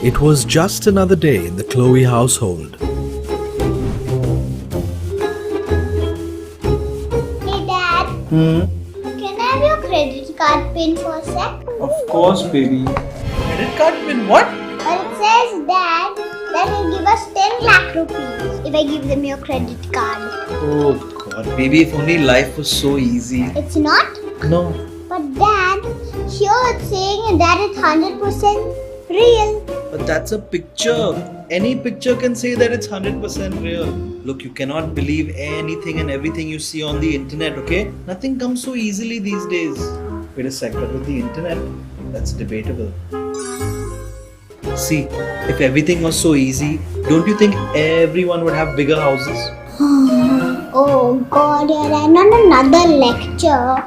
It was just another day in the Chloe household. Hey Dad, can I have your credit card pin for a sec? Of course, baby. Credit card pin, what? Well, it says, Dad, that will give us 10 lakh rupees if I give them your credit card. Oh God, baby, if only life was so easy. It's not? No. But Dad, here it's saying that it's 100% real. But that's a picture. Any picture can say that it's 100% real. Look, you cannot believe anything and everything you see on the internet, okay? Nothing comes so easily these days. Wait a sec, but with the internet, that's debatable. See, if everything was so easy, don't you think everyone would have bigger houses? Oh God, here I'm on another lecture.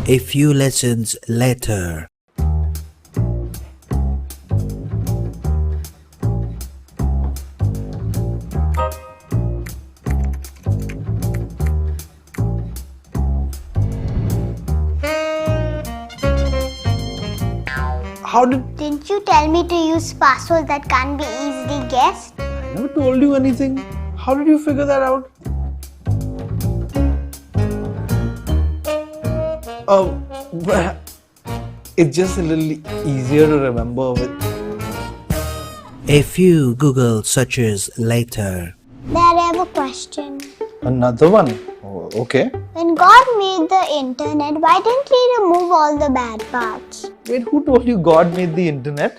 A few lessons later. How did... Didn't you tell me to use passwords that can't be easily guessed? I never told you anything. How did you figure that out? Oh, it's just a little easier to remember with... A few Google searches later. Dad, I have a question. Another one? Oh, okay. When God made the internet, why didn't He remove all the bad parts? Wait, who told you God made the internet?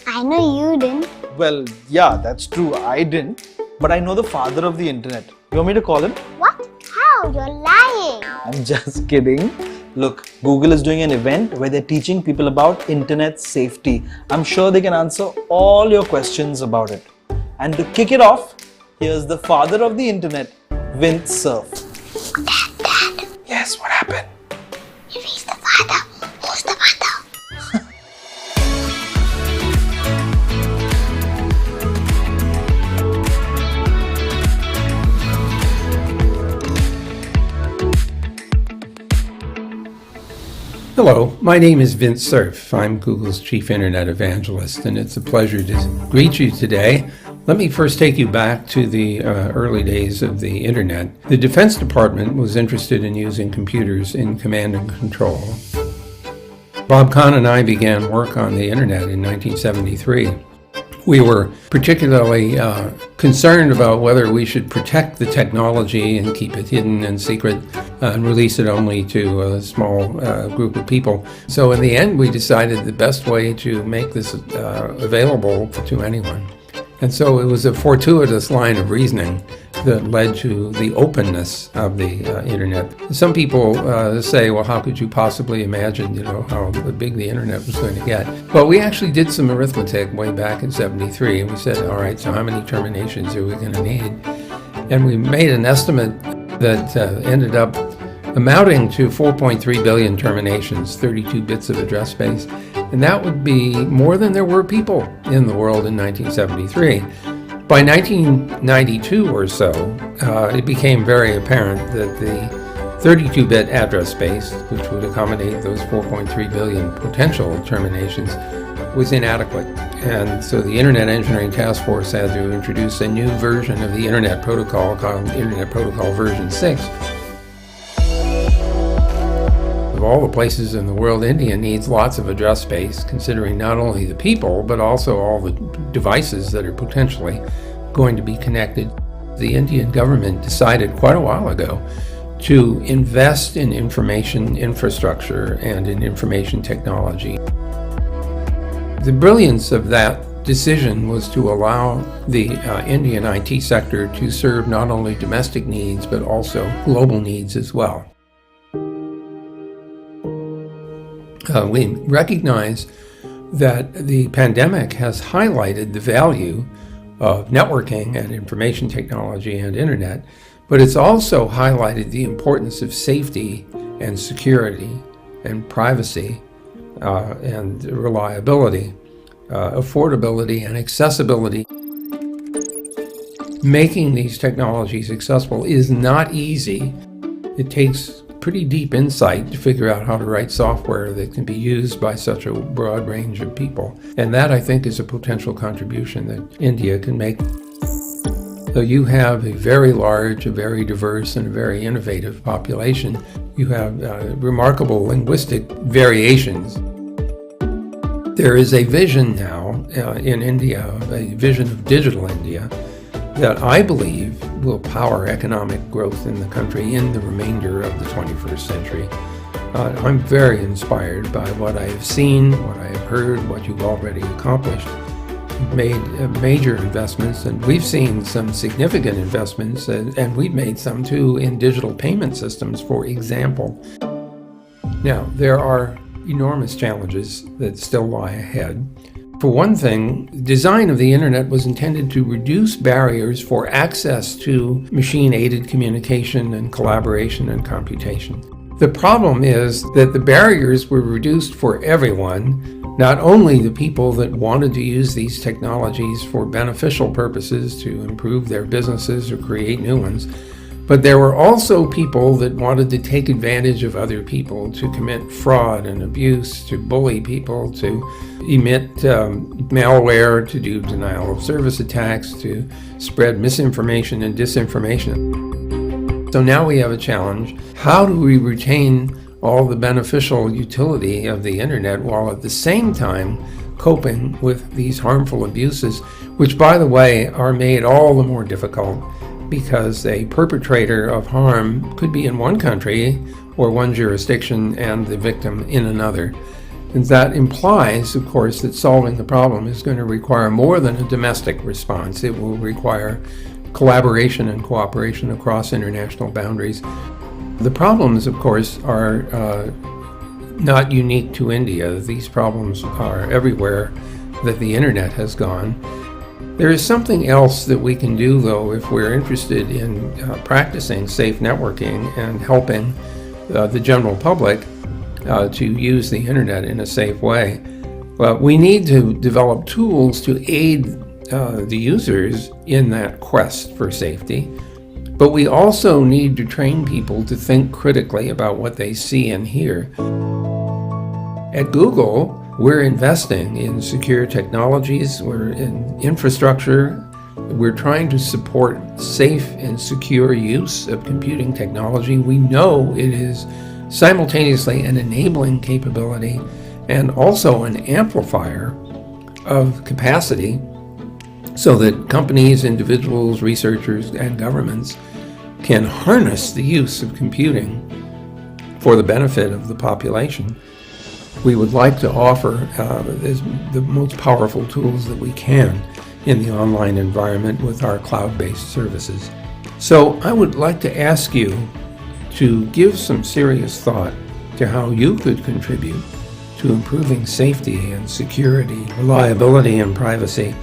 I know you didn't. Well, yeah, that's true. I didn't. But I know the father of the internet. You want me to call him? What? How? You're lying. I'm just kidding. Look, Google is doing an event where they're teaching people about internet safety. I'm sure they can answer all your questions about it. And to kick it off, here's the father of the internet, Vint Cerf. Dad. Yes, what happened? If he's the father, who's the mother? Hello, my name is Vint Cerf. I'm Google's Chief Internet Evangelist, and it's a pleasure to greet you today. Let me first take you back to the early days of the Internet. The Defense Department was interested in using computers in command and control. Bob Kahn and I began work on the Internet in 1973. We were particularly concerned about whether we should protect the technology and keep it hidden and secret and release it only to a small group of people. So in the end, we decided the best way to make this available to anyone. And so it was a fortuitous line of reasoning that led to the openness of the internet. Some people say, well, how could you possibly imagine, how big the internet was going to get? Well, we actually did some arithmetic way back in 73, and we said, all right, so how many terminations are we going to need? And we made an estimate that ended up amounting to 4.3 billion terminations, 32 bits of address space. And that would be more than there were people in the world in 1973. By 1992 or so, it became very apparent that the 32-bit address space, which would accommodate those 4.3 billion potential terminations, was inadequate. And so the Internet Engineering Task Force had to introduce a new version of the Internet Protocol called Internet Protocol version 6. Of all the places in the world, India needs lots of address space, considering not only the people, but also all the devices that are potentially going to be connected. The Indian government decided quite a while ago to invest in information infrastructure and in information technology. The brilliance of that decision was to allow the Indian IT sector to serve not only domestic needs, but also global needs as well. We recognize that the pandemic has highlighted the value of networking and information technology and internet, but it's also highlighted the importance of safety and security and privacy and reliability, affordability and accessibility. Making these technologies accessible is not easy. It takes pretty deep insight to figure out how to write software that can be used by such a broad range of people. And that, I think, is a potential contribution that India can make. So you have a very large, a very diverse, and a very innovative population. You have remarkable linguistic variations. There is a vision now in India, a vision of digital India, that I believe will power economic growth in the country in the remainder of the 21st century. I'm very inspired by what I have seen, what I have heard, what you've already accomplished. You've made major investments, and we've seen some significant investments, and we've made some too in digital payment systems, for example. Now, there are enormous challenges that still lie ahead. For one thing, the design of the internet was intended to reduce barriers for access to machine-aided communication and collaboration and computation. The problem is that the barriers were reduced for everyone, not only the people that wanted to use these technologies for beneficial purposes to improve their businesses or create new ones, but there were also people that wanted to take advantage of other people, to commit fraud and abuse, to bully people, to emit malware, to do denial of service attacks, to spread misinformation and disinformation. So now we have a challenge. How do we retain all the beneficial utility of the internet while at the same time coping with these harmful abuses, which, by the way, are made all the more difficult because a perpetrator of harm could be in one country or one jurisdiction and the victim in another. And that implies, of course, that solving the problem is going to require more than a domestic response. It will require collaboration and cooperation across international boundaries. The problems, of course, are not unique to India. These problems are everywhere that the internet has gone. There is something else that we can do, though, if we're interested in practicing safe networking and helping the general public to use the internet in a safe way. Well, we need to develop tools to aid the users in that quest for safety. But we also need to train people to think critically about what they see and hear. At Google, we're investing in secure technologies, we're in infrastructure, we're trying to support safe and secure use of computing technology. We know it is simultaneously an enabling capability and also an amplifier of capacity so that companies, individuals, researchers, and governments can harness the use of computing for the benefit of the population. We would like to offer the most powerful tools that we can in the online environment with our cloud-based services. So I would like to ask you to give some serious thought to how you could contribute to improving safety and security, reliability and privacy,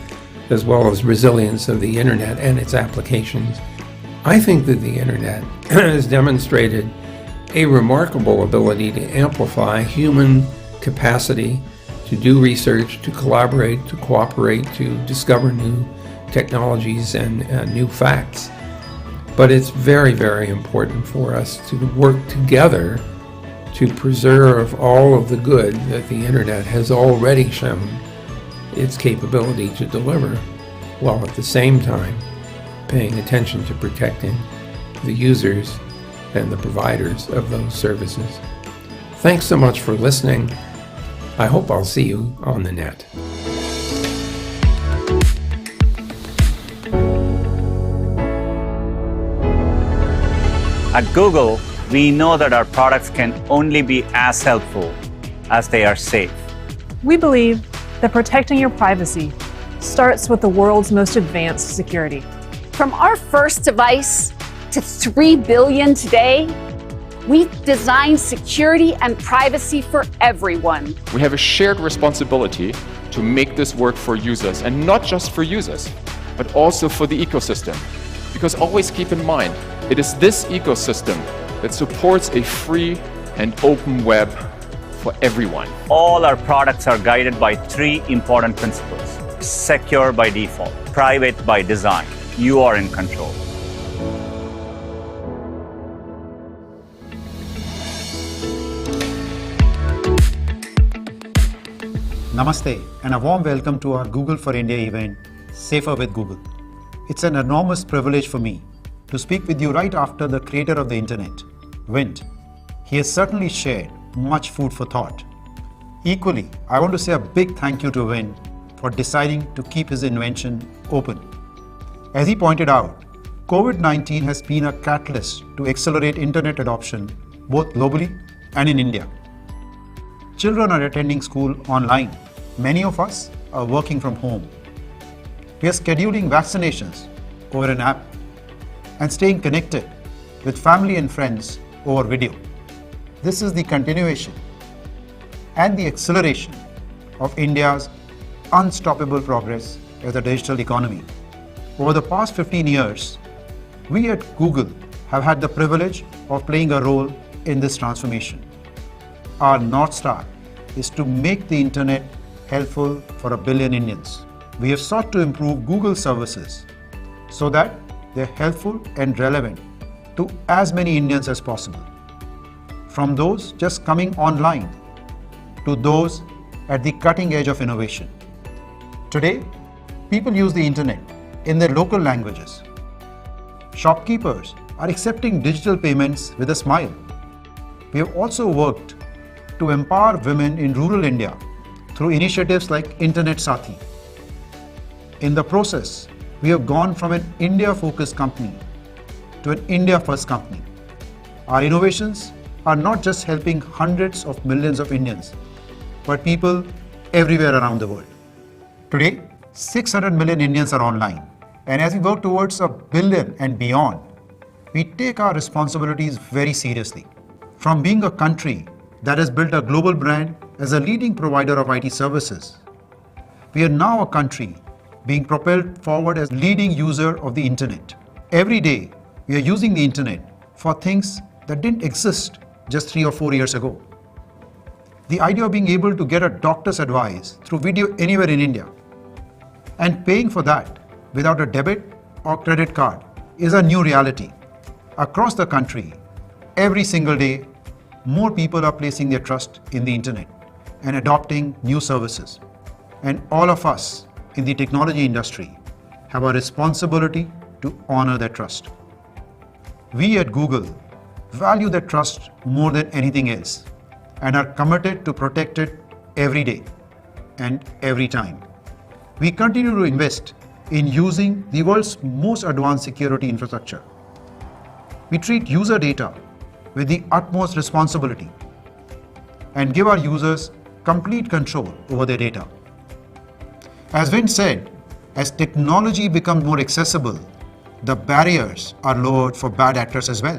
as well as resilience of the internet and its applications. I think that the internet has demonstrated a remarkable ability to amplify human capacity to do research, to collaborate, to cooperate, to discover new technologies and new facts. But it's very, very important for us to work together to preserve all of the good that the internet has already shown its capability to deliver, while at the same time paying attention to protecting the users and the providers of those services. Thanks so much for listening. I hope I'll see you on the net. At Google, we know that our products can only be as helpful as they are safe. We believe that protecting your privacy starts with the world's most advanced security. From our first device to 3 billion today, we've designed security and privacy for everyone. We have a shared responsibility to make this work for users, and not just for users, but also for the ecosystem. Because always keep in mind, it is this ecosystem that supports a free and open web for everyone. All our products are guided by 3 important principles. Secure by default, private by design. You are in control. Namaste and a warm welcome to our Google for India event, Safer with Google. It's an enormous privilege for me to speak with you right after the creator of the internet, Vint. He has certainly shared much food for thought. Equally, I want to say a big thank you to Vint for deciding to keep his invention open. As he pointed out, COVID-19 has been a catalyst to accelerate internet adoption both globally and in India. Children are attending school online. Many of us are working from home. We are scheduling vaccinations over an app and staying connected with family and friends over video. This is the continuation and the acceleration of India's unstoppable progress as a digital economy. Over the past 15 years, we at Google have had the privilege of playing a role in this transformation. Our North Star is to make the internet helpful for 1 billion Indians. We have sought to improve Google services so that they're helpful and relevant to as many Indians as possible. From those just coming online to those at the cutting edge of innovation. Today, people use the internet in their local languages. Shopkeepers are accepting digital payments with a smile. We have also worked to empower women in rural India through initiatives like Internet Sathi. In the process, we have gone from an India-focused company to an India-first company. Our innovations are not just helping hundreds of millions of Indians, but people everywhere around the world. Today, 600 million Indians are online, and as we work towards 1 billion and beyond, we take our responsibilities very seriously. From being a country that has built a global brand as a leading provider of IT services, we are now a country being propelled forward as leading user of the internet. Every day, we are using the internet for things that didn't exist just 3 or 4 years ago. The idea of being able to get a doctor's advice through video anywhere in India and paying for that without a debit or credit card is a new reality. Across the country, every single day, more people are placing their trust in the internet and adopting new services. And all of us in the technology industry have a responsibility to honor that trust. We at Google value that trust more than anything else and are committed to protect it every day and every time. We continue to invest in using the world's most advanced security infrastructure. We treat user data with the utmost responsibility and give our users complete control over their data. As Vint said, as technology becomes more accessible, the barriers are lowered for bad actors as well.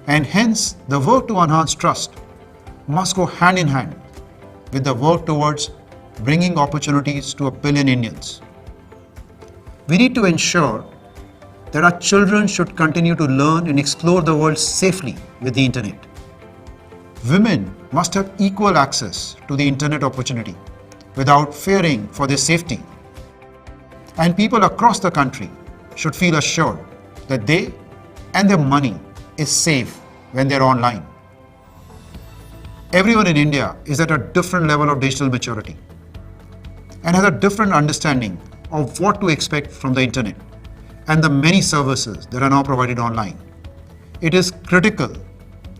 And hence, the work to enhance trust must go hand in hand with the work towards bringing opportunities to 1 billion Indians. We need to ensure that our children should continue to learn and explore the world safely with the internet. Women must have equal access to the internet opportunity without fearing for their safety. And people across the country should feel assured that they and their money is safe when they're online. Everyone in India is at a different level of digital maturity and has a different understanding of what to expect from the internet and the many services that are now provided online. It is critical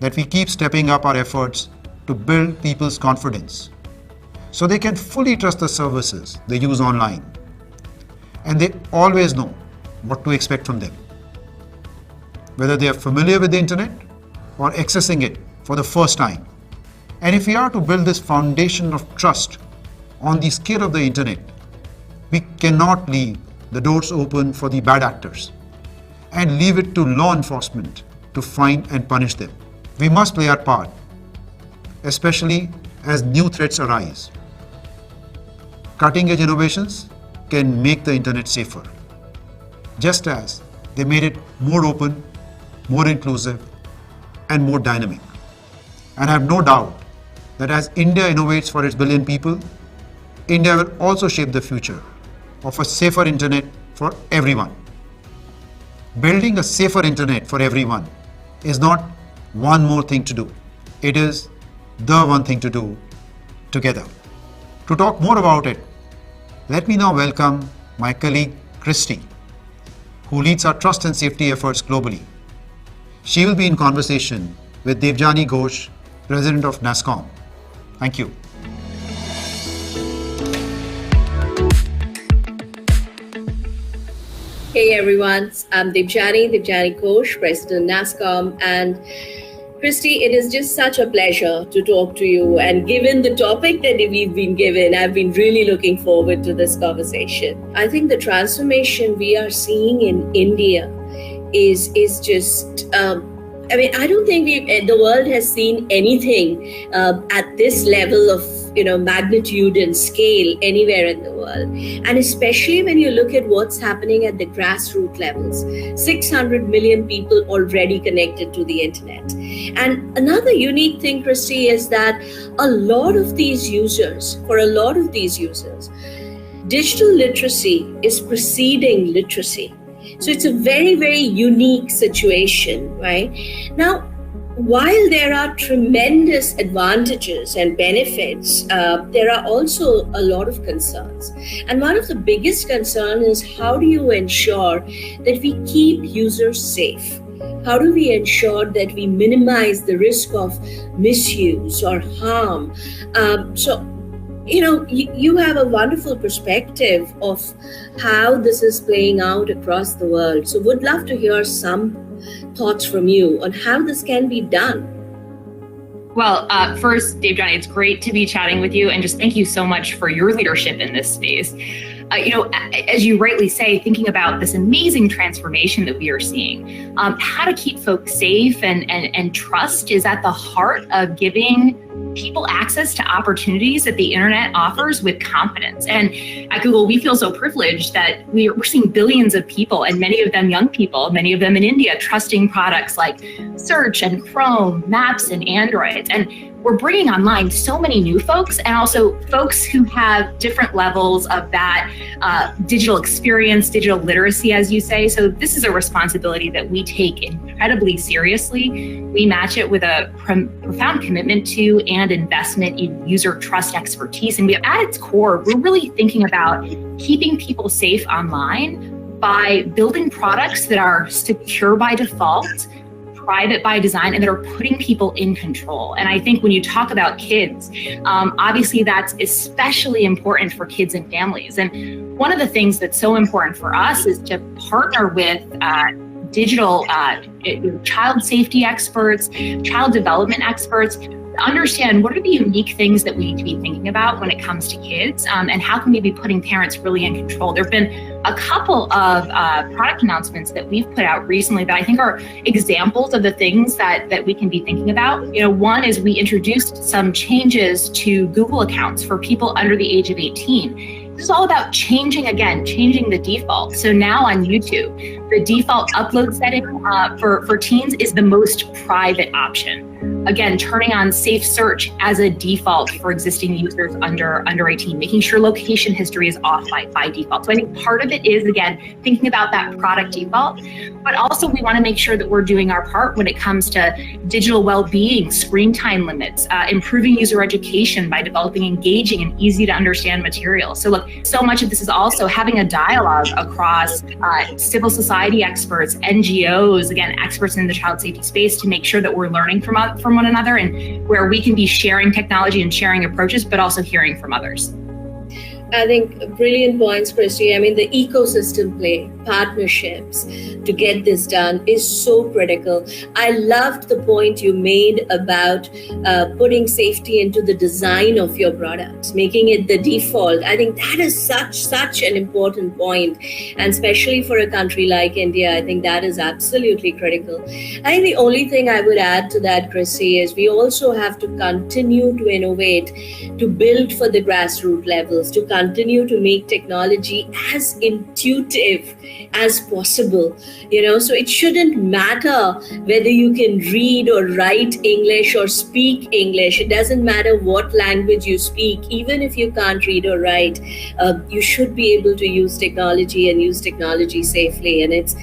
that we keep stepping up our efforts to build people's confidence so they can fully trust the services they use online and they always know what to expect from them, whether they are familiar with the internet or accessing it for the first time. And if we are to build this foundation of trust on the scale of the internet, we cannot leave the doors open for the bad actors and leave it to law enforcement to find and punish them. We must play our part, especially as new threats arise. Cutting-edge innovations can make the internet safer, just as they made it more open, more inclusive, and more dynamic. And I have no doubt that as India innovates for its billion people, India will also shape the future of a safer internet for everyone. Building a safer internet for everyone is not one more thing to do. It is the one thing to do together. To talk more about it, let me now welcome my colleague Kristie, who leads our trust and safety efforts globally. She will be in conversation with Debjani Ghosh, President of NASSCOM. Thank you. Hey everyone, I'm Debjani Ghosh, President of NASSCOM, and Kristie, it is just such a pleasure to talk to you. And given the topic that we've been given, I've been really looking forward to this conversation. I think the transformation we are seeing in India is just, I don't think the world has seen anything at this level of magnitude and scale anywhere in the world. And especially when you look at what's happening at the grassroots levels, 600 million people already connected to the internet. And another unique thing, Kristie, is that for a lot of these users, digital literacy is preceding literacy. So it's a very, very unique situation, right? Now, while there are tremendous advantages and benefits, there are also a lot of concerns. And one of the biggest concerns is how do you ensure that we keep users safe? How do we ensure that we minimize the risk of misuse or harm? You have a wonderful perspective of how this is playing out across the world. So would love to hear some thoughts from you on how this can be done. Well, first, Debjani, it's great to be chatting with you, and just thank you so much for your leadership in this space. As you rightly say, thinking about this amazing transformation that we are seeing, how to keep folks safe and trust is at the heart of giving people access to opportunities that the internet offers with confidence. And at Google, we feel so privileged that we're seeing billions of people, and many of them young people, many of them in India, trusting products like Search and Chrome, Maps and Android. And we're bringing online so many new folks, and also folks who have different levels of that digital experience, digital literacy, as you say. So this is a responsibility that we take incredibly seriously. We match it with a profound commitment to and investment in user trust expertise. And at its core, we're really thinking about keeping people safe online by building products that are secure by default, private by design, and that are putting people in control. And I think when you talk about kids, obviously that's especially important for kids and families. And one of the things that's so important for us is to partner with digital child safety experts, child development experts, understand what are the unique things that we need to be thinking about when it comes to kids, and how can we be putting parents really in control. There have been a couple of product announcements that we've put out recently that I think are examples of the things that we can be thinking about. One is we introduced some changes to Google accounts for people under the age of 18. This is all about changing the default. So now on YouTube, the default upload setting for teens is the most private option. Again, turning on safe search as a default for existing users under 18, making sure location history is off by default. So I think part of it is, again, thinking about that product default, but also we want to make sure that we're doing our part when it comes to digital well-being, screen time limits, improving user education by developing engaging and easy to understand material. So look, so much of this is also having a dialogue across civil society experts, NGOs, again, experts in the child safety space, to make sure that we're learning from one another, and where we can be sharing technology and sharing approaches, but also hearing from others. I think brilliant points, Kristie. I mean, the ecosystem play, partnerships to get this done is so critical. I loved the point you made about putting safety into the design of your products, making it the default. I think that is such an important point. And especially for a country like India, I think that is absolutely critical. I think the only thing I would add to that, Kristie, is we also have to continue to innovate, to build for the grassroots levels, to continue to make technology as intuitive as possible. So it shouldn't matter whether you can read or write English or speak English. It doesn't matter what language you speak. Even if you can't read or write, you should be able to use technology and use technology safely. And it's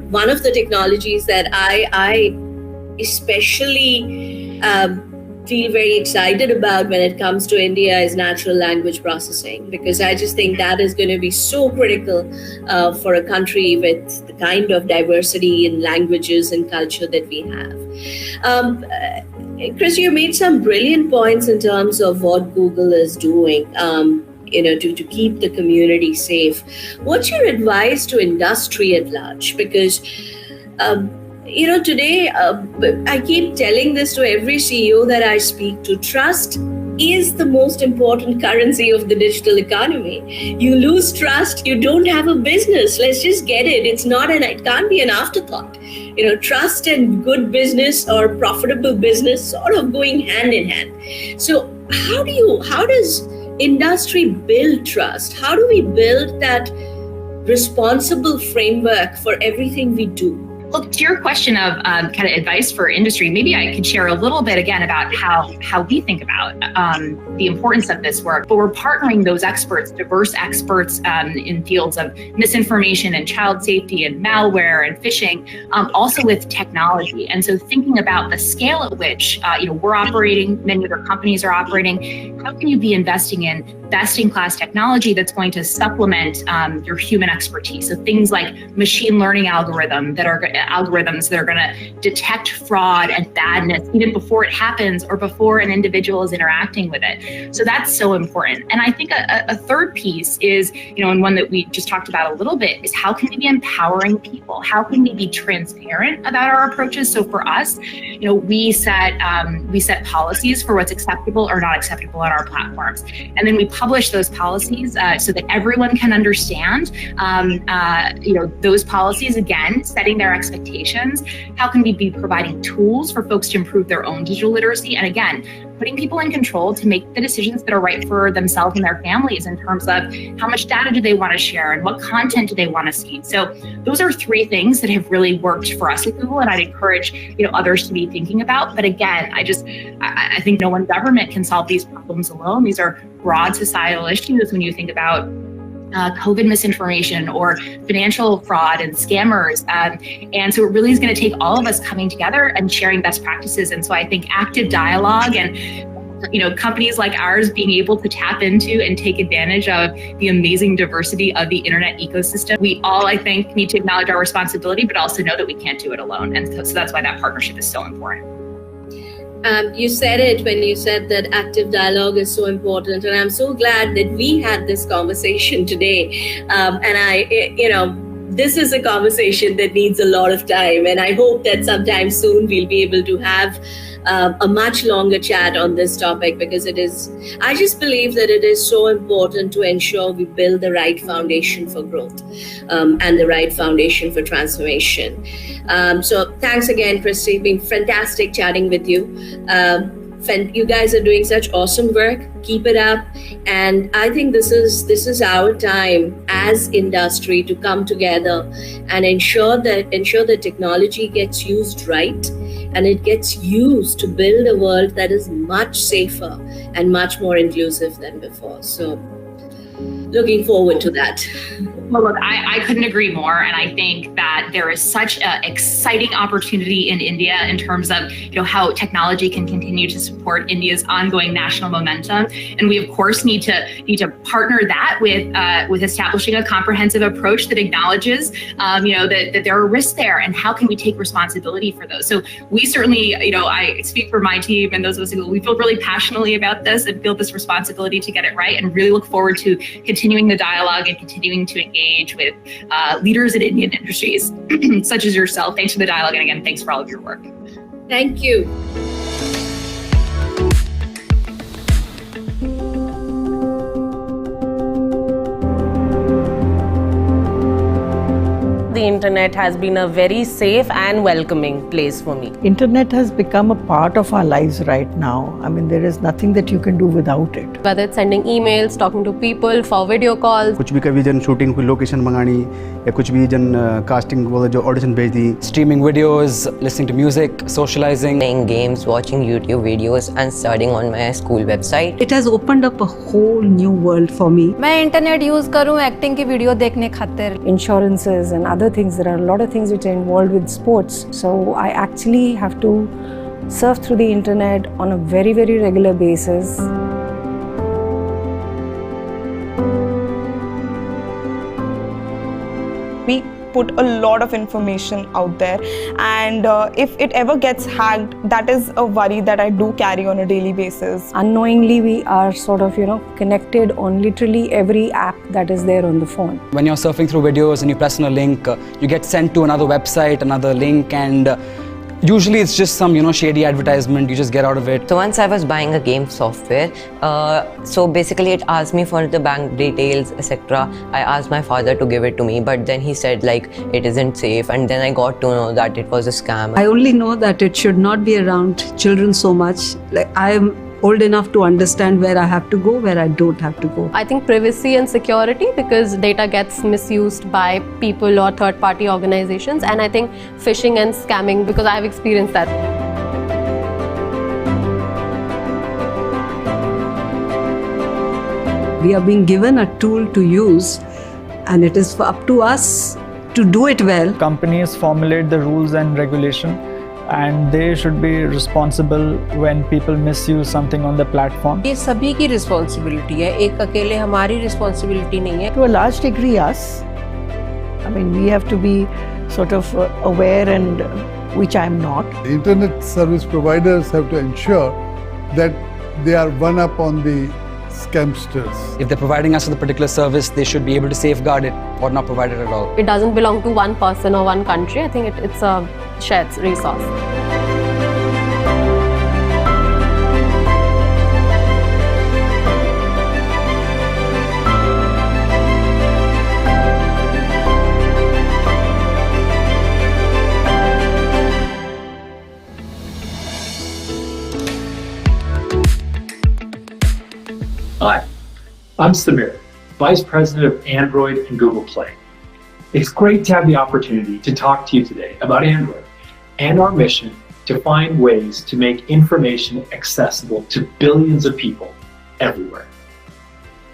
one of the technologies that I especially feel very excited about when it comes to India is natural language processing, because I just think that is going to be so critical for a country with the kind of diversity in languages and culture that we have. Kristie, you made some brilliant points in terms of what Google is doing. To keep the community safe. What's your advice to industry at large? Because today I keep telling this to every CEO that I speak to. Trust is the most important currency of the digital economy. You lose trust, you don't have a business. Let's just get it. It can't be an afterthought. Trust and good business or profitable business sort of going hand in hand. So how does industry build trust? How do we build that responsible framework for everything we do? Look, to your question of kind of advice for industry, maybe I could share a little bit again about how we think about the importance of this work. But we're partnering those experts, diverse experts in fields of misinformation and child safety and malware and phishing, also with technology. And so thinking about the scale at which we're operating, many other companies are operating, how can you be investing in best-in-class technology that's going to supplement your human expertise? So things like machine learning algorithms that are going to detect fraud and badness even before it happens or before an individual is interacting with it. So that's so important. And I think a third piece is, and one that we just talked about a little bit, is how can we be empowering people? How can we be transparent about our approaches? So for us, we set policies for what's acceptable or not acceptable on our platforms, and then we publish those policies so that everyone can understand. Those policies, again, setting their expectations. How can we be providing tools for folks to improve their own digital literacy? And again, putting people in control to make the decisions that are right for themselves and their families in terms of how much data do they want to share and what content do they want to see. So those are three things that have really worked for us at Google, and I'd encourage others to be thinking about. But again, I think no one government can solve these problems alone. These are broad societal issues when you think about COVID misinformation or financial fraud and scammers. And so it really is going to take all of us coming together and sharing best practices. And so I think active dialogue and companies like ours being able to tap into and take advantage of the amazing diversity of the internet ecosystem. We all, I think, need to acknowledge our responsibility, but also know that we can't do it alone. And so that's why that partnership is so important. You said it when you said that active dialogue is so important, and I'm so glad that we had this conversation today. This is a conversation that needs a lot of time, and I hope that sometime soon we'll be able to have a much longer chat on this topic, because I just believe that it is so important to ensure we build the right foundation for growth and the right foundation for transformation. So thanks again, Kristie. It's been fantastic chatting with you. You guys are doing such awesome work. Keep it up. And I think this is our time as industry to come together and ensure that technology gets used right, and it gets used to build a world that is much safer and much more inclusive than before. So looking forward to that. Well, look, I couldn't agree more. And I think that there is such an exciting opportunity in India in terms of how technology can continue to support India's ongoing national momentum. And we, of course, need to partner that with establishing a comprehensive approach that acknowledges that there are risks there, and how can we take responsibility for those. So we certainly, I speak for my team and those of us who we feel really passionately about this and feel this responsibility to get it right, and really look forward to continuing the dialogue and continuing to engage with leaders in Indian industries such as yourself. Thanks for the dialogue, and again, thanks for all of your work. Thank you. The internet has been a very safe and welcoming place for me. Internet has become a part of our lives right now. I mean, there is nothing that you can do without it. Whether it's sending emails, talking to people, for video calls. कुछ भी कभी जन shooting कोई location मंगानी या कुछ भी जन कास्टिंग वो जो ऑडिशन भेज दी. Streaming videos, listening to music, socializing, playing games, watching YouTube videos and studying on my school website. It has opened up a whole new world for me. मैं internet use करूँ acting की video देखने खातिर. Insurances and other things. There are a lot of things which are involved with sports. So I actually have to surf through the internet on a very, very regular basis. We put a lot of information out there, and if it ever gets hacked, that is a worry that I do carry on a daily basis. Unknowingly, we are sort of, connected on literally every app that is there on the phone. When you're surfing through videos and you press on a link, you get sent to another website, another link, and usually it's just some, shady advertisement. You just get out of it. So once I was buying a game software, so basically it asked me for the bank details, etc. I asked my father to give it to me, but then he said it isn't safe, and then I got to know that it was a scam. I only know that it should not be around children so much. I am old enough to understand where I have to go, where I don't have to go. I think privacy and security, because data gets misused by people or third-party organizations, and I think phishing and scamming, because I've experienced that. We are being given a tool to use, and it is up to us to do it well. Companies formulate the rules and regulation, and they should be responsible when people misuse something on the platform. ये सभी की responsibility है, एक अकेले हमारी responsibility नहीं है. To a large degree, yes. I mean, we have to be sort of aware, and which I'm not. The internet service providers have to ensure that they are one up on the scamsters. If they're providing us with a particular service, they should be able to safeguard it or not provide it at all. It doesn't belong to one person or one country. I think it's a shared resource. Hi, I'm Samir, Vice President of Android and Google Play. It's great to have the opportunity to talk to you today about Android and our mission to find ways to make information accessible to billions of people everywhere.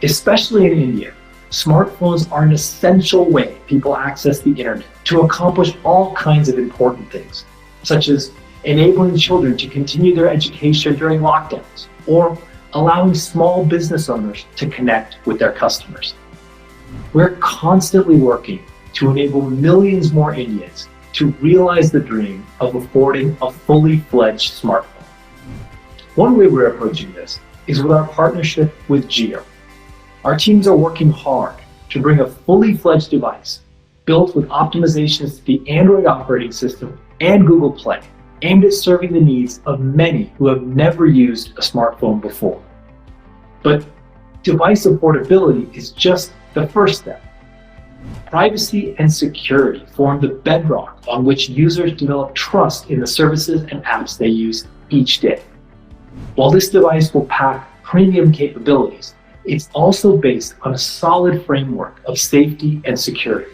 Especially in India, smartphones are an essential way people access the internet to accomplish all kinds of important things, such as enabling children to continue their education during lockdowns, or allowing small business owners to connect with their customers. We're constantly working to enable millions more Indians to realize the dream of affording a fully fledged smartphone. One way we're approaching this is with our partnership with Jio. Our teams are working hard to bring a fully fledged device built with optimizations to the Android operating system and Google Play, aimed at serving the needs of many who have never used a smartphone before. But device affordability is just the first step. Privacy and security form the bedrock on which users develop trust in the services and apps they use each day. While this device will pack premium capabilities, it's also based on a solid framework of safety and security.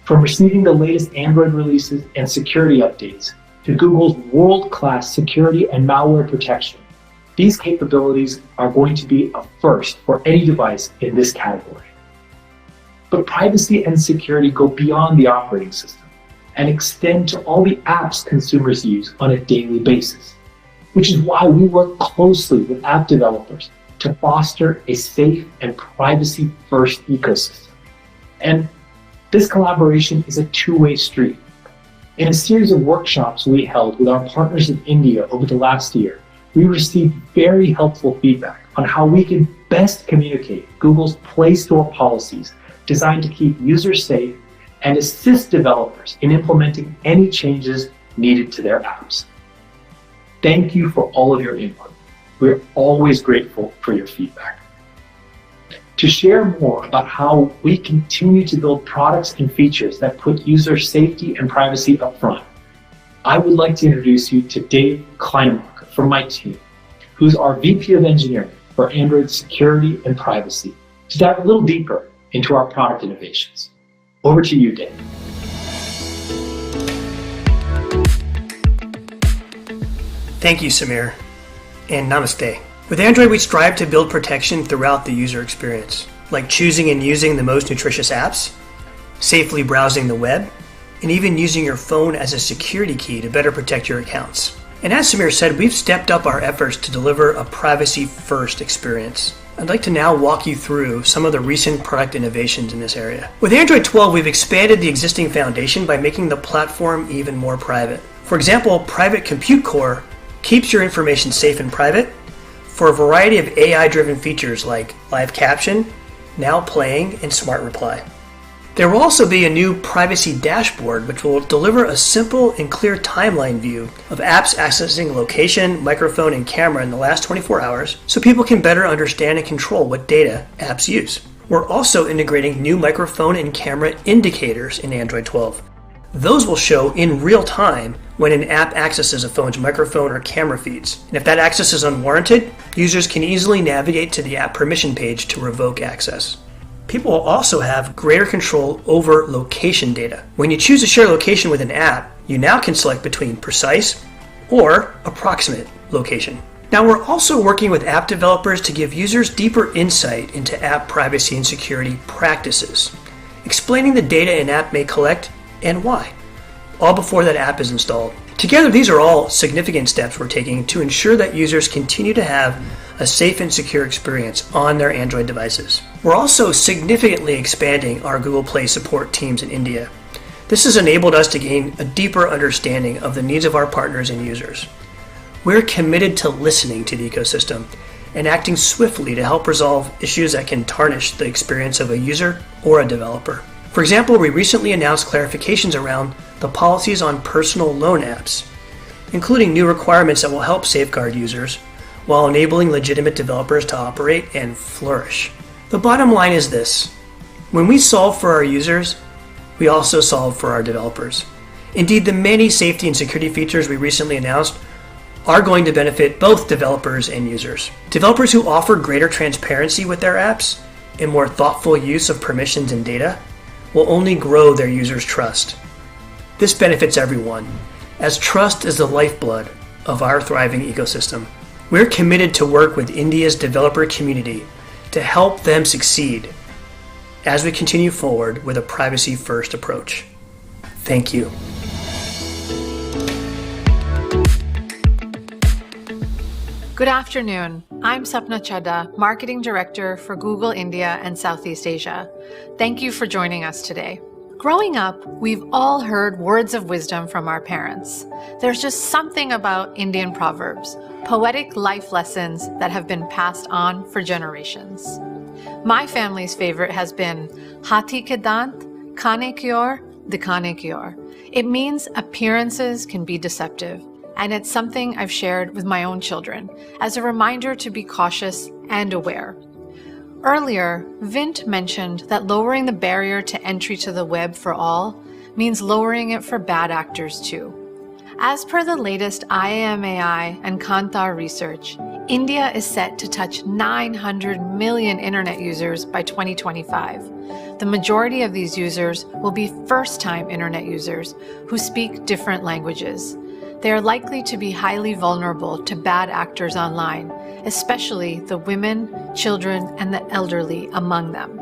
From receiving the latest Android releases and security updates to Google's world-class security and malware protection, these capabilities are going to be a first for any device in this category. But privacy and security go beyond the operating system and extend to all the apps consumers use on a daily basis, which is why we work closely with app developers to foster a safe and privacy-first ecosystem. And this collaboration is a two-way street. In a series of workshops we held with our partners in India over the last year, we received very helpful feedback on how we can best communicate Google's Play Store policies designed to keep users safe and assist developers in implementing any changes needed to their apps. Thank you for all of your input. We're always grateful for your feedback. To share more about how we continue to build products and features that put user safety and privacy up front, I would like to introduce you to Dave Kleidermacher from my team, who's our VP of Engineering for Android security and privacy, to dive a little deeper into our product innovations. Over to you, Dave. Thank you, Samir, and namaste. With Android, we strive to build protection throughout the user experience, like choosing and using the most nutritious apps, safely browsing the web, and even using your phone as a security key to better protect your accounts. And as Samir said, we've stepped up our efforts to deliver a privacy-first experience. I'd like to now walk you through some of the recent product innovations in this area. With Android 12, we've expanded the existing foundation by making the platform even more private. For example, Private Compute Core keeps your information safe and private for a variety of AI-driven features like live caption, now playing, and smart reply. There will also be a new privacy dashboard which will deliver a simple and clear timeline view of apps accessing location, microphone, and camera in the last 24 hours so people can better understand and control what data apps use. We're also integrating new microphone and camera indicators in Android 12. Those will show in real time when an app accesses a phone's microphone or camera feeds. And if that access is unwarranted, users can easily navigate to the app permission page to revoke access. People will also have greater control over location data. When you choose to share location with an app, you now can select between precise or approximate location. Now we're also working with app developers to give users deeper insight into app privacy and security practices, explaining the data an app may collect and why, all before that app is installed. Together, these are all significant steps we're taking to ensure that users continue to have a safe and secure experience on their Android devices. We're also significantly expanding our Google Play support teams in India. This has enabled us to gain a deeper understanding of the needs of our partners and users. We're committed to listening to the ecosystem and acting swiftly to help resolve issues that can tarnish the experience of a user or a developer. For example, we recently announced clarifications around the policies on personal loan apps, including new requirements that will help safeguard users while enabling legitimate developers to operate and flourish. The bottom line is this: when we solve for our users, we also solve for our developers. Indeed, the many safety and security features we recently announced are going to benefit both developers and users. Developers who offer greater transparency with their apps and more thoughtful use of permissions and data will only grow their users' trust. This benefits everyone, as trust is the lifeblood of our thriving ecosystem. We're committed to work with India's developer community to help them succeed as we continue forward with a privacy-first approach. Thank you. Good afternoon. I'm Sapna Chadha, Marketing Director for Google India and Southeast Asia. Thank you for joining us today. Growing up, we've all heard words of wisdom from our parents. There's just something about Indian proverbs, poetic life lessons that have been passed on for generations. My family's favorite has been Hathi ke dant, khane ki aur, dikhane ki aur. It means appearances can be deceptive, and it's something I've shared with my own children as a reminder to be cautious and aware. Earlier, Vint mentioned that lowering the barrier to entry to the web for all means lowering it for bad actors too. As per the latest IAMAI and Kantar research, India is set to touch 900 million internet users by 2025. The majority of these users will be first-time internet users who speak different languages. They are likely to be highly vulnerable to bad actors online, especially the women, children, and the elderly among them.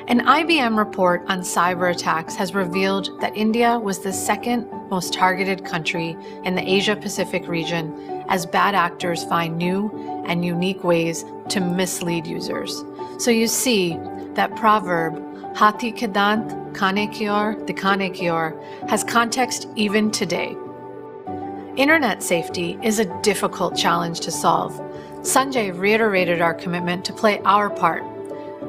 An IBM report on cyber attacks has revealed that India was the second most targeted country in the Asia-Pacific region as bad actors find new and unique ways to mislead users. So you see that proverb, Hathi ke dant, khane ki aur, dikhane ki aur, has context even today. Internet safety is a difficult challenge to solve. Sanjay reiterated our commitment to play our part.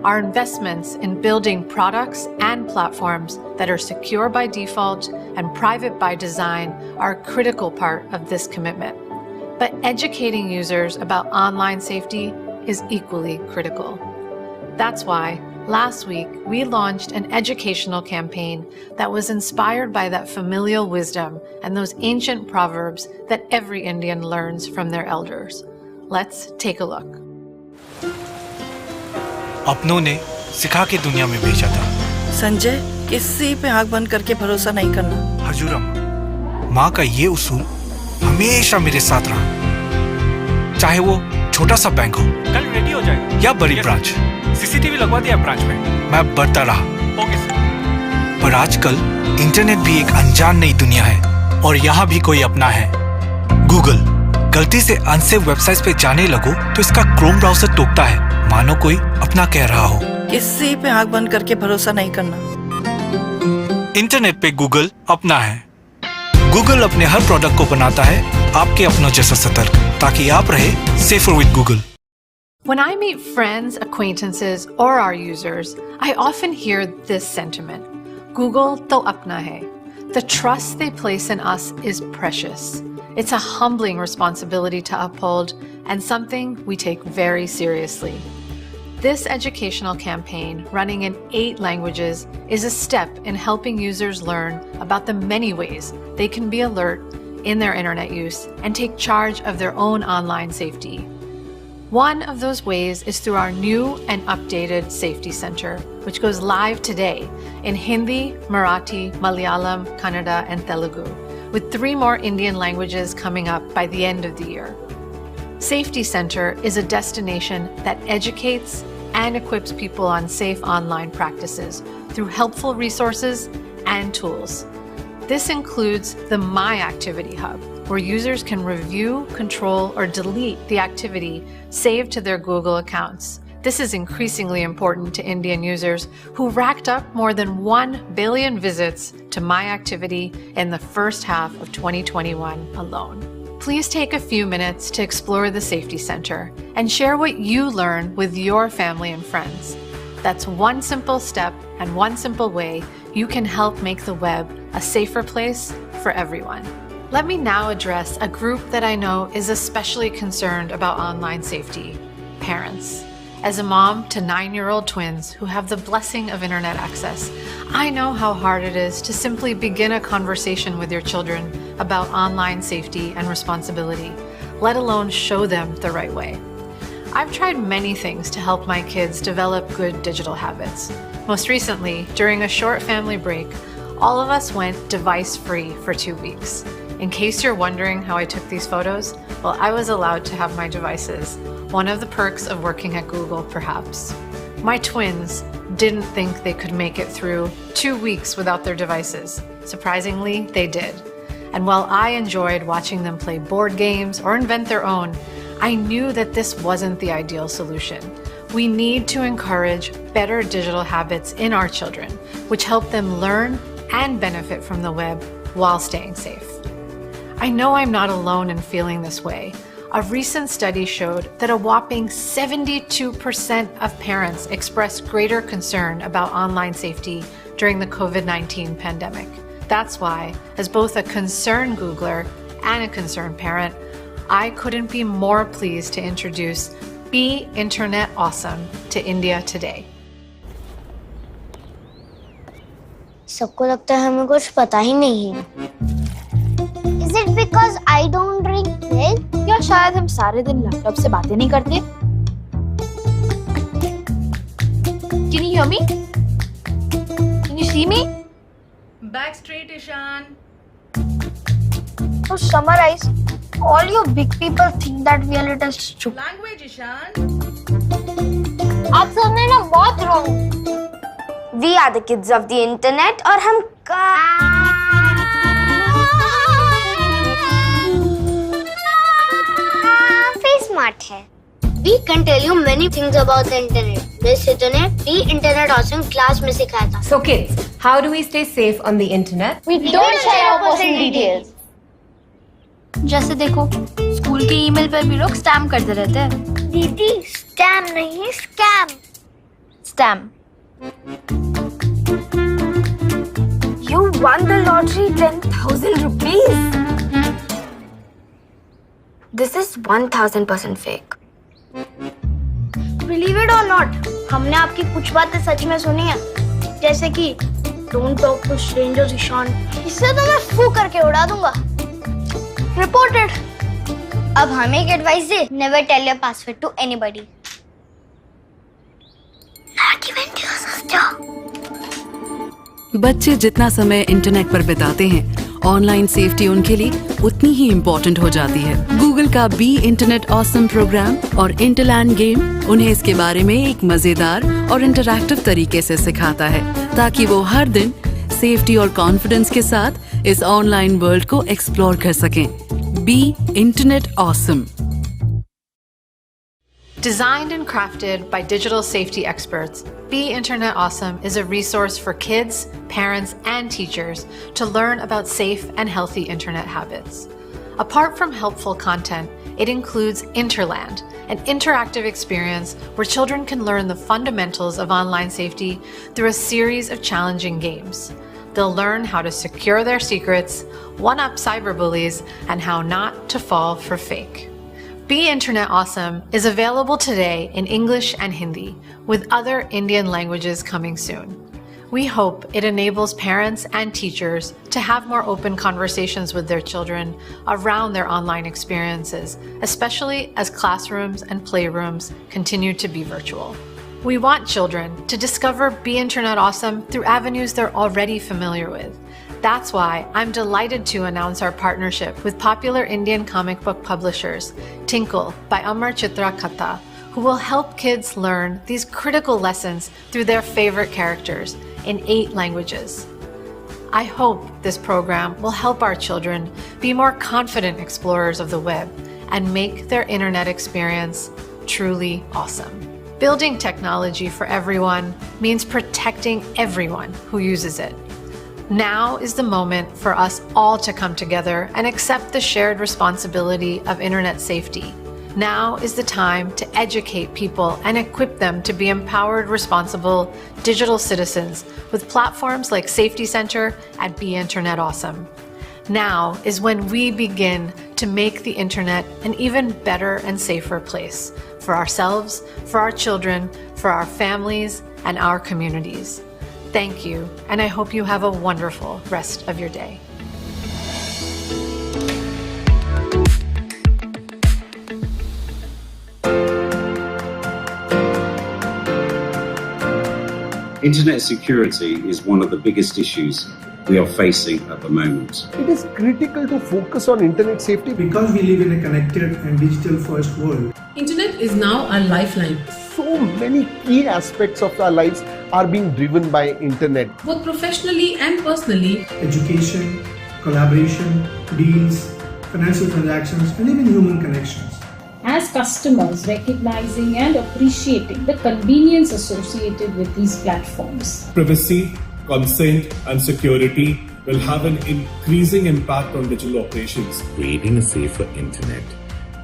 Our investments in building products and platforms that are secure by default and private by design are a critical part of this commitment. But educating users about online safety is equally critical. That's why last week we launched an educational campaign that was inspired by that familial wisdom and those ancient proverbs that every Indian learns from their elders. Let's take a look. अपनों ने सिखा के दुनिया में भेजा था। संजय, किसी पे आंख बंद करके भरोसा नहीं करना। हजूर अम्मा, माँ का ये उसूल हमेशा मेरे साथ रहा। चाहे वो छोटा सा बैंक हो, कल रेडी हो जाएगा, या बड़ी ब्रांच। सीसीटीवी लगवा दिया ब्रांच में। मैं बढ़ता रहा। Okay sir. पर आजकल इंटरनेट भी एक अनजान नई दुनिया है और यहाँ भी कोई अपना है। गूगल गलती से अनसेफ वेबसाइट्स पे जाने लगो तो इसका क्रोम ब्राउजर टोकता है, मानो कोई अपना कह रहा हो। किसी पे आंख बंद करके भरोसा नहीं करना। इंटरनेट पे गूगल अपना है। गूगल अपने हर प्रोडक्ट को बनाता है आपके अपनों जैसा सतर्क, ताकि आप रहे safer with Google. When I meet friends, acquaintances, or our users, I often hear this sentiment: Google to apna hai. The trust they place in us is precious. It's a humbling responsibility to uphold and something we take very seriously. This educational campaign, running in 8 languages, is a step in helping users learn about the many ways they can be alert in their internet use and take charge of their own online safety. One of those ways is through our new and updated Safety Center, which goes live today in Hindi, Marathi, Malayalam, Kannada, and Telugu, with 3 more Indian languages coming up by the end of the year. Safety Center is a destination that educates and equips people on safe online practices through helpful resources and tools. This includes the My Activity Hub, where users can review, control, or delete the activity saved to their Google accounts. This is increasingly important to Indian users who racked up more than 1 billion visits to My Activity in the first half of 2021 alone. Please take a few minutes to explore the Safety Center and share what you learn with your family and friends. That's one simple step and one simple way you can help make the web a safer place for everyone. Let me now address a group that I know is especially concerned about online safety: parents. As a mom to 9-year-old twins who have the blessing of internet access, I know how hard it is to simply begin a conversation with your children about online safety and responsibility, let alone show them the right way. I've tried many things to help my kids develop good digital habits. Most recently, during a short family break, all of us went device-free for 2 weeks. In case you're wondering how I took these photos, well, I was allowed to have my devices. One of the perks of working at Google, perhaps. My twins didn't think they could make it through 2 weeks without their devices. Surprisingly, they did. And while I enjoyed watching them play board games or invent their own, I knew that this wasn't the ideal solution. We need to encourage better digital habits in our children, which help them learn and benefit from the web while staying safe. I know I'm not alone in feeling this way. A recent study showed that a whopping 72% of parents expressed greater concern about online safety during the COVID-19 pandemic. That's why, as both a concerned Googler and a concerned parent, I couldn't be more pleased to introduce Be Internet Awesome to India today. सबको लगता है हमें कुछ पता ही नहीं है. Is it because I don't drink milk? या शायद हम सारे दिन लैपटॉप से बातें नहीं करते? Can you hear me? Can you see me? Back straight, Ishan. To summarize, all you big people think that we are little stupid. Language, Ishan. आप सबने ना बहुत wrong. We are the kids of the internet और हम smart है. We can tell you many things about the internet. This internet, the Internet Awesome class में सिखाया था. So kids, how do we stay safe on the internet? We don't share our personal details. जैसे देखो, school के email पर भी लोग STEM करते रहते हैं. दीदी, स्टैम नहीं, scam. Stam. You won the lottery 10,000 rupees. This is 1000% fake. Believe it or not, हमने आपकी कुछ बातें सच में सुनी है. जैसे कि Don't talk to strangers, Ishan. इससे तो मैं फू करके उड़ा दूंगा. Reported. अब हमें एक advice they. Never tell your password to anybody. Not even to your sister. बच्चे जितना समय इंटरनेट पर बिताते हैं, ऑनलाइन सेफ्टी उनके लिए उतनी ही इम्पोर्टेंट हो जाती है. गूगल का बी इंटरनेट ऑसम प्रोग्राम और इंटरलैंड गेम उन्हें इसके बारे में एक मजेदार और इंटरैक्टिव तरीके से सिखाता है, ताकि वो हर दिन सेफ्टी और कॉन्फिडेंस के साथ इस ऑनलाइन वर्ल्ड को एक्सप्लोर कर सकें. Be Internet Awesome. Designed and crafted by digital safety experts, Be Internet Awesome is a resource for kids, parents, and teachers to learn about safe and healthy internet habits. Apart from helpful content, it includes Interland, an interactive experience where children can learn the fundamentals of online safety through a series of challenging games. They'll learn how to secure their secrets, one-up cyberbullies, and how not to fall for fake. Be Internet Awesome is available today in English and Hindi, with other Indian languages coming soon. We hope it enables parents and teachers to have more open conversations with their children around their online experiences, especially as classrooms and playrooms continue to be virtual. We want children to discover Be Internet Awesome through avenues they're already familiar with. That's why I'm delighted to announce our partnership with popular Indian comic book publishers, Tinkle by Amar Chitra Katha, who will help kids learn these critical lessons through their favorite characters in 8 languages. I hope this program will help our children be more confident explorers of the web and make their internet experience truly awesome. Building technology for everyone means protecting everyone who uses it. Now is the moment for us all to come together and accept the shared responsibility of internet safety. Now is the time to educate people and equip them to be empowered, responsible digital citizens with platforms like Safety Center at Be Internet Awesome. Now is when we begin to make the internet an even better and safer place for ourselves, for our children, for our families, and our communities. Thank you, and I hope you have a wonderful rest of your day. Internet security is one of the biggest issues we are facing at the moment. It is critical to focus on internet safety because we live in a connected and digital first world. Internet is now our lifeline. So many key aspects of our lives are being driven by internet. Both professionally and personally. Education, collaboration, deals, financial transactions, and even human connections. As customers recognizing and appreciating the convenience associated with these platforms. Privacy, consent, and security will have an increasing impact on digital operations. Creating a safer internet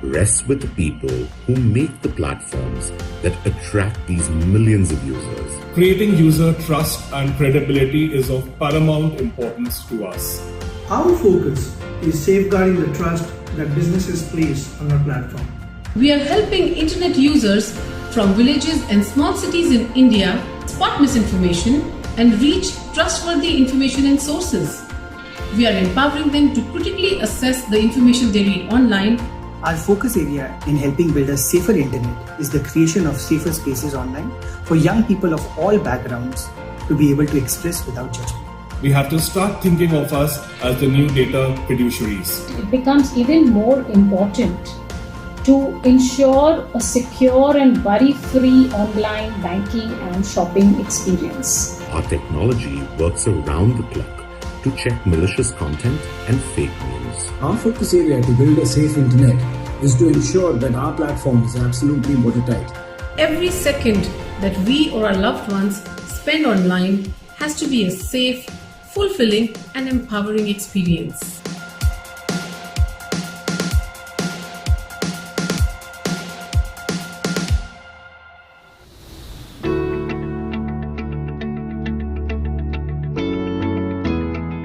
rests with the people who make the platforms that attract these millions of users. Creating user trust and credibility is of paramount importance to us. Our focus is safeguarding the trust that businesses place on our platform. We are helping internet users from villages and small cities in India spot misinformation and reach trustworthy information and sources. We are empowering them to critically assess the information they read online. Our focus area in helping build a safer internet is the creation of safer spaces online for young people of all backgrounds to be able to express without judgment. We have to start thinking of us as the new data fiduciaries. It becomes even more important to ensure a secure and worry-free online banking and shopping experience. Our technology works around the clock to check malicious content and fake news. Our focus area to build a safe internet is to ensure that our platform is absolutely watertight. Every second that we or our loved ones spend online has to be a safe, fulfilling, and empowering experience.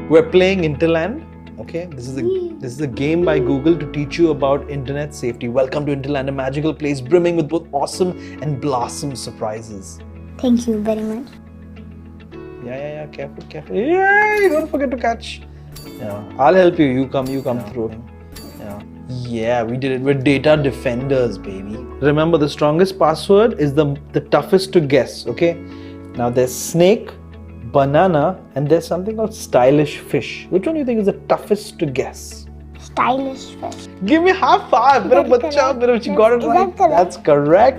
We're playing Interland. Okay, this is a game by Google to teach you about internet safety. Welcome to Interland, a magical place brimming with both awesome and blossom surprises. Thank you very much. Yeah, careful. Yeah, don't forget to catch. Yeah, I'll help you. You come through. Yeah, we did it. We're data defenders, baby. Remember, the strongest password is the toughest to guess. Okay. Now there's snake, banana, and there's something called stylish fish. Which one do you think is the toughest to guess? Stylish fish. Give me high five. She got it right. That's correct.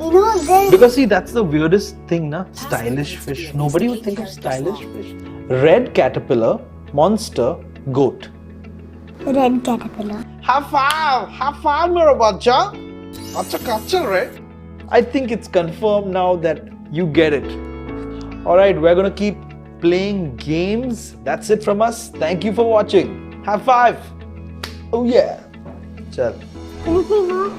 Because see, that's the weirdest thing, na? Stylish fish. Nobody would think of stylish fish. Red caterpillar, monster, goat. Red caterpillar. Have fun, मेरा बच्चा. अच्छा capture, right? I think it's confirmed now that you get it. All right, we're gonna keep playing games. That's it from us. Thank you for watching. Have 5. Oh yeah. Chal. Anything more?